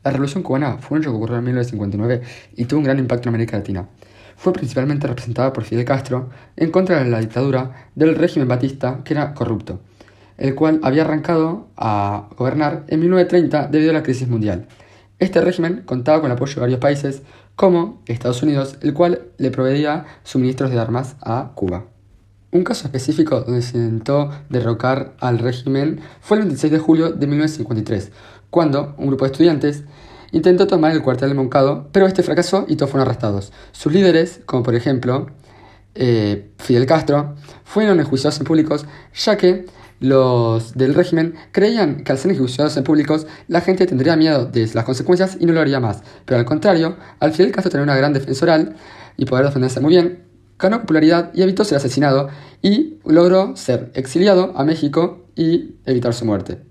La Revolución Cubana fue un hecho que ocurrió en 1959 y tuvo un gran impacto en América Latina. Fue principalmente representada por Fidel Castro en contra de la dictadura del régimen batista, que era corrupto, el cual había arrancado a gobernar en 1930 debido a la crisis mundial. Este régimen contaba con el apoyo de varios países, como Estados Unidos, el cual le proveía suministros de armas a Cuba. Un caso específico donde se intentó derrocar al régimen fue el 26 de julio de 1953, cuando un grupo de estudiantes intentó tomar el cuartel de Moncado, pero este fracasó y todos fueron arrestados. Sus líderes, como por ejemplo Fidel Castro, fueron enjuiciados en públicos, ya que los del régimen creían que al ser enjuiciados en públicos la gente tendría miedo de las consecuencias y no lo haría más. Pero al contrario, al Fidel Castro tener una gran defensa oral y poder defenderse muy bien, ganó popularidad y evitó ser asesinado y logró ser exiliado a México y evitar su muerte.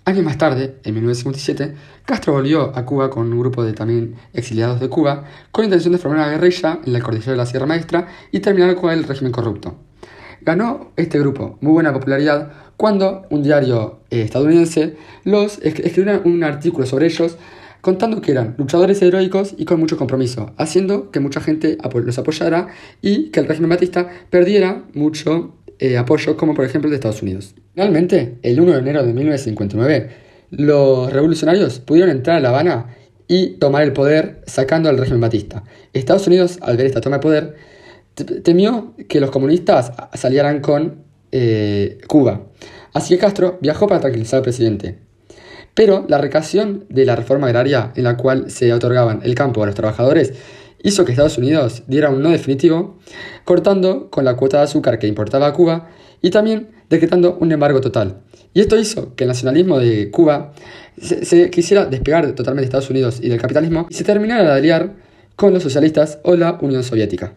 Años más tarde, en 1957, Castro volvió a Cuba con un grupo de también exiliados de Cuba con la intención de formar una guerrilla en la cordillera de la Sierra Maestra y terminar con el régimen corrupto. Ganó este grupo muy buena popularidad cuando un diario estadounidense escribió un artículo sobre ellos contando que eran luchadores heroicos y con mucho compromiso, haciendo que mucha gente los apoyara y que el régimen batista perdiera mucho apoyo, como por ejemplo el de Estados Unidos. Finalmente, el 1 de enero de 1959, los revolucionarios pudieron entrar a La Habana y tomar el poder sacando al régimen batista. Estados Unidos, al ver esta toma de poder, temió que los comunistas salieran con Cuba. Así que Castro viajó para tranquilizar al presidente. Pero la recasión de la reforma agraria, en la cual se otorgaban el campo a los trabajadores, hizo que Estados Unidos diera un no definitivo, cortando con la cuota de azúcar que importaba a Cuba y también decretando un embargo total. Y esto hizo que el nacionalismo de Cuba se quisiera despegar totalmente de Estados Unidos y del capitalismo y se terminara de aliar con los socialistas o la Unión Soviética.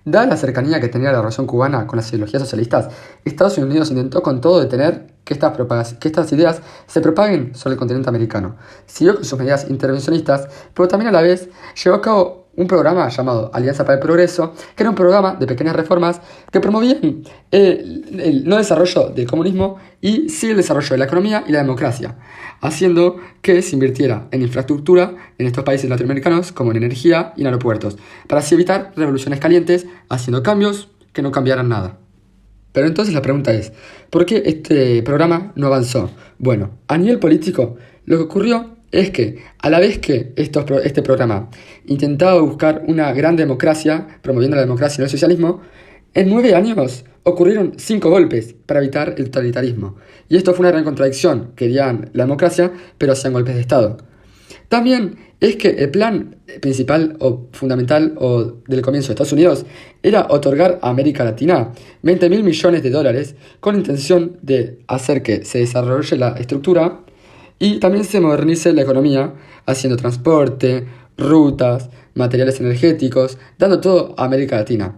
Dada la cercanía que tenía la Revolución Cubana con las ideologías socialistas, Estados Unidos intentó con todo detener que estas ideas se propaguen sobre el continente americano. Siguió con sus medidas intervencionistas, pero también a la vez llevó a cabo un programa llamado Alianza para el Progreso, que era un programa de pequeñas reformas que promovían el no desarrollo del comunismo y sí el desarrollo de la economía y la democracia, haciendo que se invirtiera en infraestructura en estos países latinoamericanos, como en energía y en aeropuertos, para así evitar revoluciones calientes, haciendo cambios que no cambiaran nada. Pero entonces la pregunta es, ¿por qué este programa no avanzó? Bueno, a nivel político, lo que ocurrió es que, a la vez que este programa intentaba buscar una gran democracia, promoviendo la democracia y el socialismo, en 9 años ocurrieron 5 golpes para evitar el totalitarismo. Y esto fue una gran contradicción. Querían la democracia, pero hacían golpes de Estado. También es que el plan principal o fundamental del comienzo de Estados Unidos era otorgar a América Latina 20.000 millones de dólares con la intención de hacer que se desarrolle la estructura y también se modernice la economía, haciendo transporte, rutas, materiales energéticos, dando todo a América Latina,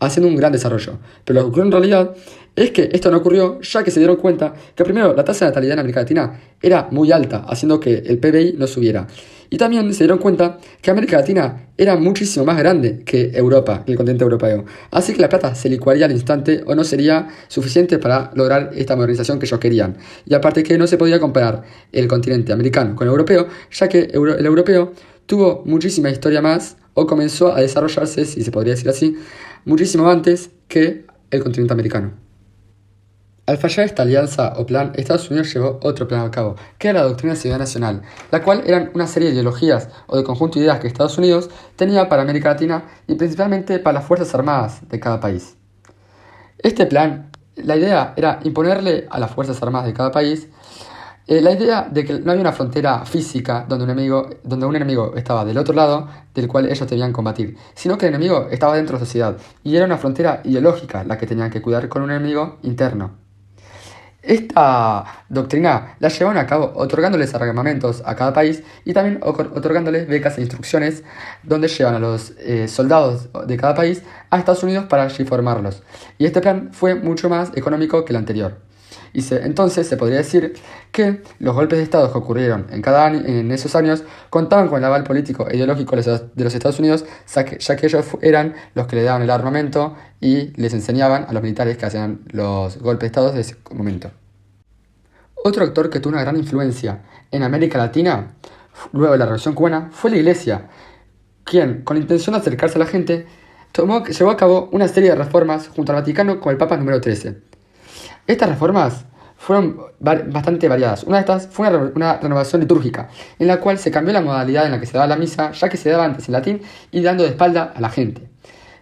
haciendo un gran desarrollo. Pero lo que ocurrió en realidad es que esto no ocurrió, ya que se dieron cuenta que primero la tasa de natalidad en América Latina era muy alta, haciendo que el PBI no subiera. Y también se dieron cuenta que América Latina era muchísimo más grande que Europa, que el continente europeo. Así que la plata se licuaría al instante o no sería suficiente para lograr esta modernización que ellos querían. Y aparte que no se podía comparar el continente americano con el europeo, ya que el europeo tuvo muchísima historia más o comenzó a desarrollarse, si se podría decir así, muchísimo antes que el continente americano. Al fallar esta alianza o plan, Estados Unidos llevó otro plan a cabo, que era la doctrina de seguridad nacional, la cual eran una serie de ideologías o de conjunto de ideas que Estados Unidos tenía para América Latina y principalmente para las fuerzas armadas de cada país. Este plan, la idea era imponerle a las fuerzas armadas de cada país la idea de que no había una frontera física donde un enemigo estaba del otro lado del cual ellos debían combatir, sino que el enemigo estaba dentro de la sociedad y era una frontera ideológica la que tenían que cuidar con un enemigo interno. Esta doctrina la llevaron a cabo otorgándoles armamentos a cada país y también otorgándoles becas e instrucciones donde llevan a los soldados de cada país a Estados Unidos para allí formarlos. Y este plan fue mucho más económico que el anterior. Entonces se podría decir que los golpes de Estado que ocurrieron en esos años contaban con el aval político e ideológico de los Estados Unidos, ya que ellos eran los que le daban el armamento y les enseñaban a los militares que hacían los golpes de Estado de ese momento. Otro actor que tuvo una gran influencia en América Latina, luego de la Revolución Cubana, fue la Iglesia, quien, con la intención de acercarse a la gente, llevó a cabo una serie de reformas junto al Vaticano con el Papa número 13. Estas reformas fueron bastante variadas. Una de estas fue una renovación litúrgica, en la cual se cambió la modalidad en la que se daba la misa, ya que se daba antes en latín y dando de espalda a la gente.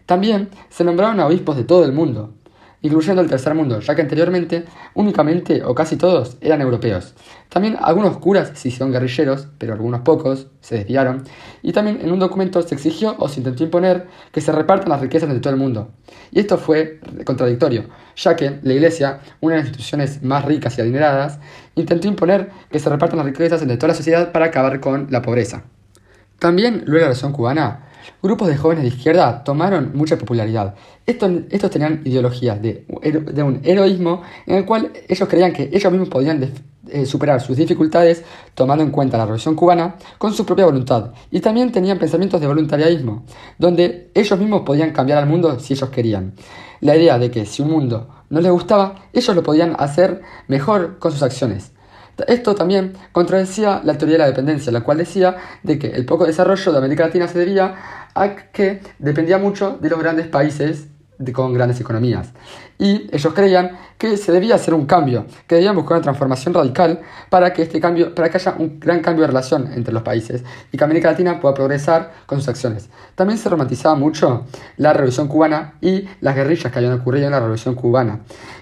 También se nombraron a obispos de todo el mundo, incluyendo el tercer mundo, ya que anteriormente únicamente o casi todos eran europeos. También algunos curas se hicieron guerrilleros, pero algunos pocos se desviaron, y también en un documento se exigió o se intentó imponer que se repartan las riquezas entre todo el mundo. Y esto fue contradictorio, ya que la Iglesia, una de las instituciones más ricas y adineradas, intentó imponer que se repartan las riquezas entre toda la sociedad para acabar con la pobreza. También, luego de la Revolución Cubana, grupos de jóvenes de izquierda tomaron mucha popularidad. Estos tenían ideologías de un heroísmo en el cual ellos creían que ellos mismos podían superar sus dificultades tomando en cuenta la Revolución Cubana con su propia voluntad. Y también tenían pensamientos de voluntarianismo, donde ellos mismos podían cambiar al mundo si ellos querían. La idea de que si un mundo no les gustaba, ellos lo podían hacer mejor con sus acciones. Esto también contradecía la teoría de la dependencia, la cual decía de que el poco desarrollo de América Latina se debía a que dependía mucho de los grandes países con grandes economías. Y ellos creían que se debía hacer un cambio, que debían buscar una transformación radical para que haya un gran cambio de relación entre los países y que América Latina pueda progresar con sus acciones. También se romantizaba mucho la Revolución Cubana y las guerrillas que habían ocurrido en la Revolución Cubana.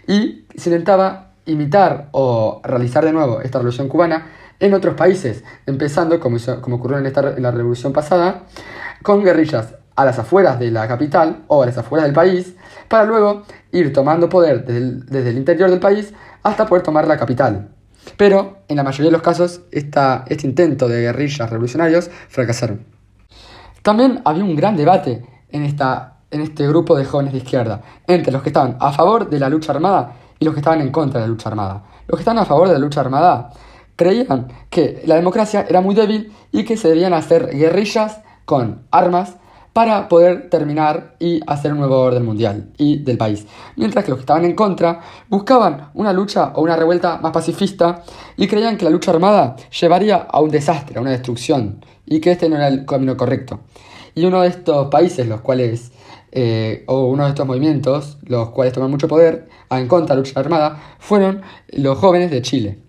Y se intentaba imitar o realizar de nuevo esta revolución cubana en otros países, empezando, como ocurrió en la revolución pasada, con guerrillas a las afueras de la capital o a las afueras del país, para luego ir tomando poder desde el interior del país hasta poder tomar la capital. Pero, en la mayoría de los casos, este intento de guerrillas revolucionarios fracasaron. También había un gran debate en este grupo de jóvenes de izquierda, entre los que estaban a favor de la lucha armada y los que estaban en contra de la lucha armada. Los que estaban a favor de la lucha armada creían que la democracia era muy débil y que se debían hacer guerrillas con armas para poder terminar y hacer un nuevo orden mundial y del país. Mientras que los que estaban en contra buscaban una lucha o una revuelta más pacifista y creían que la lucha armada llevaría a un desastre, a una destrucción, y que este no era el camino correcto. Y uno de estos países, uno de estos movimientos, los cuales toman mucho poder en contra de la lucha armada, fueron los jóvenes de Chile.